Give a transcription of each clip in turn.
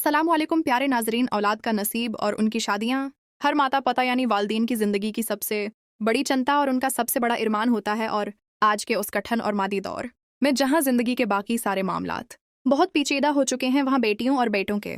अस्सलाम वालेकुम प्यारे नाजरीन। औलाद का नसीब और उनकी शादियाँ हर माता पता यानी वालदीन की ज़िंदगी की सबसे बड़ी चिंता और उनका सबसे बड़ा इरमान होता है। और आज के उस कठिन और मादी दौर में जहाँ ज़िंदगी के बाकी सारे मामलात बहुत पेचीदा हो चुके हैं, वहाँ बेटियों और बेटों के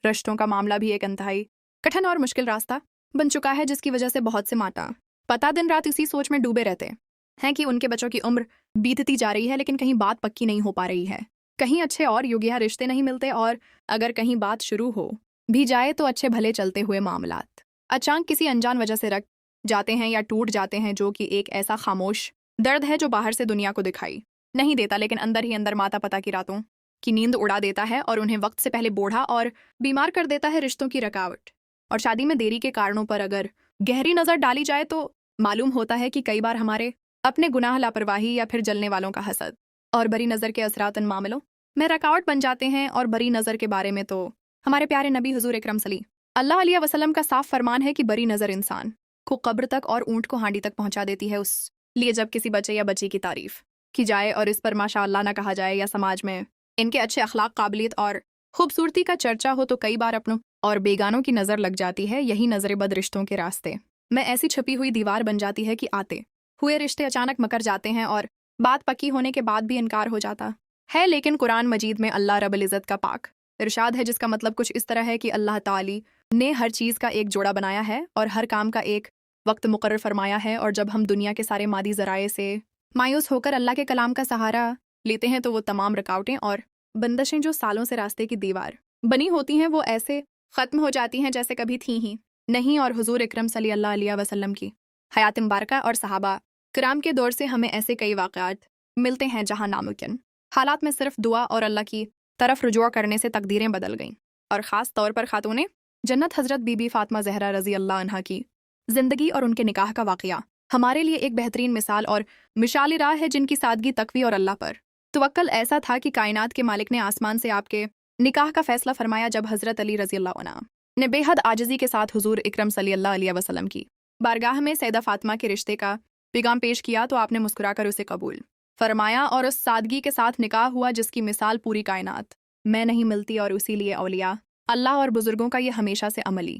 रिश्तों का मामला भी एक इंतहाई कठिन और मुश्किल रास्ता बन चुका है, जिसकी वजह से बहुत से माता पता दिन रात इसी सोच में डूबे रहते हैं कि उनके बच्चों की उम्र बीतती जा रही है, लेकिन कहीं बात पक्की नहीं हो पा रही है, कहीं अच्छे और योग्य रिश्ते नहीं मिलते, और अगर कहीं बात शुरू हो भी जाए तो अच्छे भले चलते हुए मामलात अचानक किसी अनजान वजह से रख जाते हैं या टूट जाते हैं, जो कि एक ऐसा खामोश दर्द है जो बाहर से दुनिया को दिखाई नहीं देता, लेकिन अंदर ही अंदर माता पिता की रातों की नींद उड़ा देता है और उन्हें वक्त से पहले बूढ़ा और बीमार कर देता है। रिश्तों की रुकावट और शादी में देरी के कारणों पर अगर गहरी नज़र डाली जाए तो मालूम होता है कि कई बार हमारे अपने गुनाह, लापरवाही या फिर जलने वालों का हसद और बरी नज़र के असरात इन मामलों में रुकावट बन जाते हैं। और बरी नज़र के बारे में तो हमारे प्यारे नबी हुजूर इकरम सल्लल्लाहु अलैहि वसल्लम का साफ फरमान है कि बरी नज़र इंसान को कब्र तक और ऊँट को हांडी तक पहुंचा देती है। उस लिए जब किसी बच्चे या बच्ची की तारीफ की जाए और इस पर माशाअल्लाह ना कहा जाए, या समाज में इनके अच्छे अखलाक, काबिलियत और खूबसूरती का चर्चा हो, तो कई बार अपनों और बेगानों की नज़र लग जाती है। यही नज़र बद रिश्तों के रास्ते में ऐसी छपी हुई दीवार बन जाती है कि आते हुए रिश्ते अचानक मकर जाते हैं और बात पक्की होने के बाद भी इनकार हो जाता है। लेकिन कुरान मजीद में अल्लाह रब्बुल इज़्ज़त का पाक इरशाद है, जिसका मतलब कुछ इस तरह है कि अल्लाह ताली ने हर चीज़ का एक जोड़ा बनाया है और हर काम का एक वक्त मुकर्रर फरमाया है। और जब हम दुनिया के सारे मादी ज़राए से मायूस होकर अल्लाह के कलाम का सहारा लेते हैं, तो वो तमाम रुकावटें और बंदिशें जो सालों से रास्ते की दीवार बनी होती हैं, वो ऐसे ख़त्म हो जाती हैं जैसे कभी थी ही नहीं। और हुजूर इकरम सल्लल्लाहु अलैहि वसल्लम की हयात मुबारका और सहाबा किराम के दौर से हमें ऐसे कई वाक़यात मिलते हैं जहाँ नामुमकिन हालात में सिर्फ दुआ और अल्लाह की तरफ रुजू करने से तकदीरें बदल गईं। और ख़ास तौर पर खातूने जन्नत हज़रत बीबी फ़ातिमा ज़हरा रज़ी अल्लाह अन्हा की ज़िंदगी और उनके निकाह का वाक़या हमारे लिए एक बेहतरीन मिसाल और मिशाल राह है, जिनकी सादगी, तकवी और अल्लाह पर तवक्कल ऐसा था कि कायनात के मालिक ने आसमान से आपके निकाह का फ़ैसला फरमाया। जब हज़रत अली रज़ी अल्लाह अन्हा ने बेहद आजिज़ी के साथ हुजूर इकरम सल्लल्लाहु अलैहि वसल्लम की बारगाह में सैयदा फ़ातिमा के रिश्ते का पैगाम पेश किया, तो आपने मुस्कुराकर उसे कबूल फरमाया और उस सादगी के साथ निकाह हुआ जिसकी मिसाल पूरी कायनात में नहीं मिलती। और उसी लिए औलिया अल्लाह और बुजुर्गों का ये हमेशा से अमली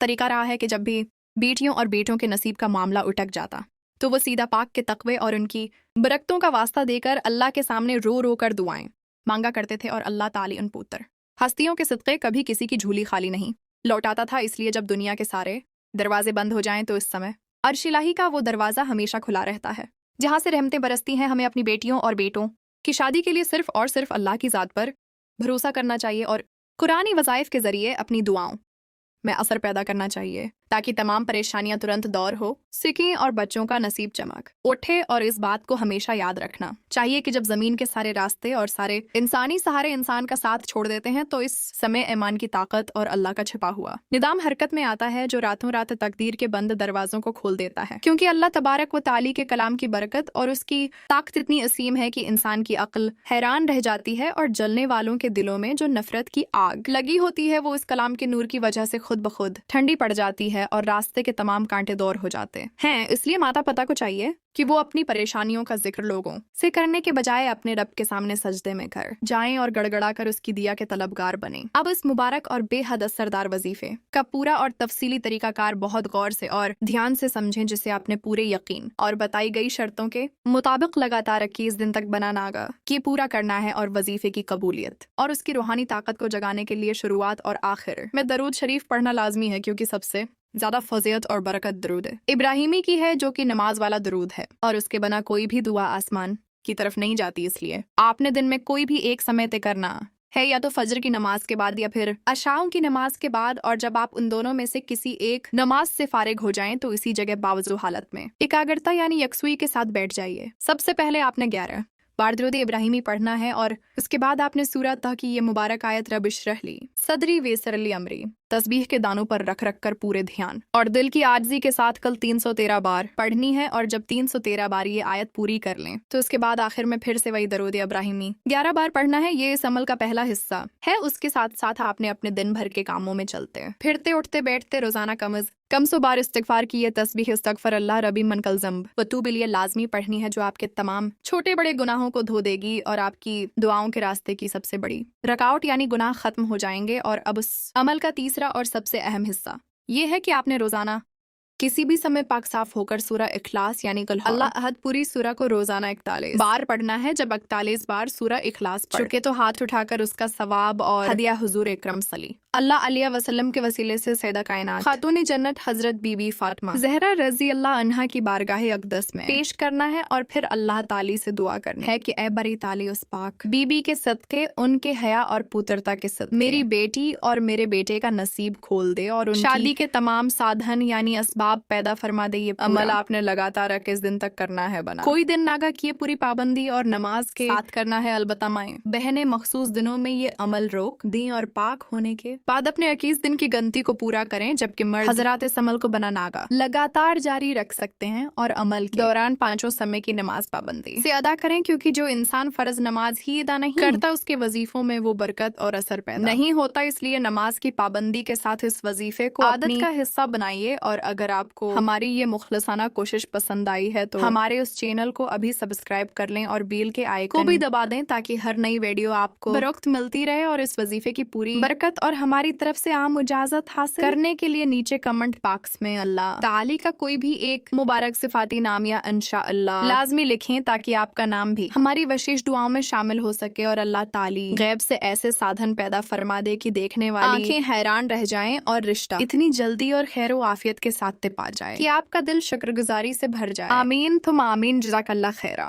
तरीका रहा है कि जब भी बेटियों और बेटों के नसीब का मामला उटक जाता, तो वो सीधा पाक के तकवे और उनकी बरकतों का वास्ता देकर अल्लाह के सामने रो रो कर दुआएं मांगा करते थे। और अल्लाह ताली उन पुत्र हस्तियों के सदक़े कभी किसी की झूली खाली नहीं लौटाता था। इसलिए जब दुनिया के सारे दरवाजे बंद हो जाएं, तो इस समय अर्श इलाही का वो दरवाज़ा हमेशा खुला रहता है, जहाँ से रहमतें बरसती हैं। हमें अपनी बेटियों और बेटों की शादी के लिए सिर्फ और सिर्फ अल्लाह की ज़ात पर भरोसा करना चाहिए और कुरानी वज़ाइफ के ज़रिए अपनी दुआओं में असर पैदा करना चाहिए, ताकि तमाम परेशानियां तुरंत दौर हो सकें और बच्चों का नसीब चमक उठे। और इस बात को हमेशा याद रखना चाहिए कि जब ज़मीन के सारे रास्ते और सारे इंसानी सहारे इंसान का साथ छोड़ देते हैं, तो इस समय ईमान की ताकत और अल्लाह का छिपा हुआ निदाम हरकत में आता है, जो रातों रात तकदीर के बंद दरवाजों को खोल देता है। क्योंकि अल्लाह तबारक व ताली के कलाम की बरकत और उसकी ताकत इतनी असीम है कि इंसान की अक्ल हैरान रह जाती है, और जलने वालों के दिलों में जो नफरत की आग लगी होती है, वो इस कलाम के नूर की वजह से खुद ब खुद ठंडी पड़ जाती है और रास्ते के तमाम कांटे दौर हो जाते हैं। इसलिए माता पिता को चाहिए कि वो अपनी परेशानियों का जिक्र लोगों से करने के बजाय अपने रब के सामने सजदे में कर जाएं और गड़गड़ा कर उसकी दिया के तलबगार बने। अब इस मुबारक और बेहद असरदार वजीफे का पूरा और तफसीली तरीकाकार बहुत गौर से और ध्यान से समझें, जिसे आपने पूरे यकीन और बताई गई शर्तों के मुताबिक लगातार 21 दिन तक बनानागा कि पूरा करना है। और वजीफे की कबूलियत और उसकी रूहानी ताकत को जगाने के लिए शुरुआत और आखिर में दरूद शरीफ पढ़ना लाजमी है, क्योंकि सबसे ज़्यादा फजीयत और बरकत दरूद इब्राहिमी की है, जो कि नमाज वाला दरूद है, और उसके बना कोई भी दुआ आसमान की तरफ नहीं जाती। इसलिए आपने दिन में कोई भी एक समय तय करना है, या तो फजर की नमाज के बाद या फिर अशाओं की नमाज के बाद। और जब आप उन दोनों में से किसी एक नमाज से फारिग हो जाएं, तो इसी जगह बावजू हालत में एकाग्रता यानी यकसुई के साथ बैठ जाइए। सबसे पहले आपने 11 बार दरूद इब्राहिमी पढ़ना है, और उसके बाद आपने सूरह तह की ये मुबारक आयत रब इश्रह ली सदरी वयस्सिर ली अमरी तस्बीह के दानों पर रख रख कर पूरे ध्यान और दिल की आजिज़ी के साथ कल 313 बार पढ़नी है। और जब 313 बार ये आयत पूरी कर लें, तो उसके बाद आखिर में फिर से वही दरूद इब्राहिमी 11 बार पढ़ना है। ये इस अमल का पहला हिस्सा है। उसके साथ साथ आपने अपने दिन भर के कामों में चलते फिरते, उठते, बैठते रोजाना कम कम सौ बार इस्तिगफार की ये तस्बीह अस्तगफिरुल्लाह रबी मन कल ज़ंब वतूब लिए लाजमी पढ़नी है, जो आपके तमाम छोटे बड़े गुनाहों को धो देगी और आपकी दुआओं के रास्ते की सबसे बड़ी रकावट यानी गुनाह खत्म हो जाएंगे। और अब उस अमल का तीसरा और सबसे अहम हिस्सा ये है कि आपने रोजाना किसी भी समय पाक साफ होकर सूरह इखलास यानी कुल अल्लाह अहद पूरी सूरह को रोजाना 41 बार पढ़ना है। जब 41 बार सूरह इखलास पढ़ चुके तो हाथ उठाकर उसका सवाब और हदिया हुजूर इकरम सली अल्लाह अलैहि वसल्लम के वसीले से सैयदा कायनात खातून जन्नत हजरत बीबी फातिमा ज़हरा रजी अल्लाह अन्हा की बारगाह अक़दस में पेश करना है और फिर अल्लाह ताली से दुआ करनी है कि ए बरी ताली उस पाक बीबी के सदके, उनके हया और पुत्रता के सदके मेरी बेटी और मेरे बेटे का नसीब खोल दे और शादी के तमाम साधन यानी असबाब पैदा फरमा दे। ये अमल आपने लगातार 21 दिन तक करना है बना। कोई दिन नागा किए पूरी पाबंदी और नमाज के साथ करना है। अलबत्ता माएं बहनें मखसूस दिनों में ये अमल रोक दें और पाक होने के बाद अपने 21 दिन की गंती को पूरा करें, जबकि मर्द हजरात इस अमल को बना नागा लगातार जारी रख सकते हैं और अमल के दौरान 5 समय की नमाज पाबंदी से अदा करें, क्योंकि जो इंसान फर्ज नमाज ही अदा नहीं करता उसके वजीफों में वो बरकत और असर पैदा नहीं होता। इसलिए नमाज की पाबंदी के साथ इस वजीफे को आदत का हिस्सा बनाइए। और अगर आपको हमारी ये मुखलसाना कोशिश पसंद आई है तो हमारे उस चैनल को अभी सब्सक्राइब कर लें और बेल के आइकन को भी दबा दें, ताकि हर नई वीडियो आपको बरवक्त मिलती रहे। और इस वजीफे की पूरी बरकत और हमारी तरफ से आम इजाजत हासिल करने के लिए नीचे कमेंट बॉक्स में अल्लाह ताली का कोई भी एक मुबारक सिफाती नाम या इंशाअल्लाह लाजमी लिखें, ताकि आपका नाम भी हमारी विशेष दुआओं में शामिल हो सके और अल्लाह ताली गैब से ऐसे साधन पैदा फरमा दे कि देखने वाली आंखें हैरान रह जाएं और रिश्ता इतनी जल्दी और खैर आफियत के साथ पा जाए कि आपका दिल शुक्रगुजारी से भर जाए। आमीन तुम आमीन, जज़ाकल्लाह खैरा।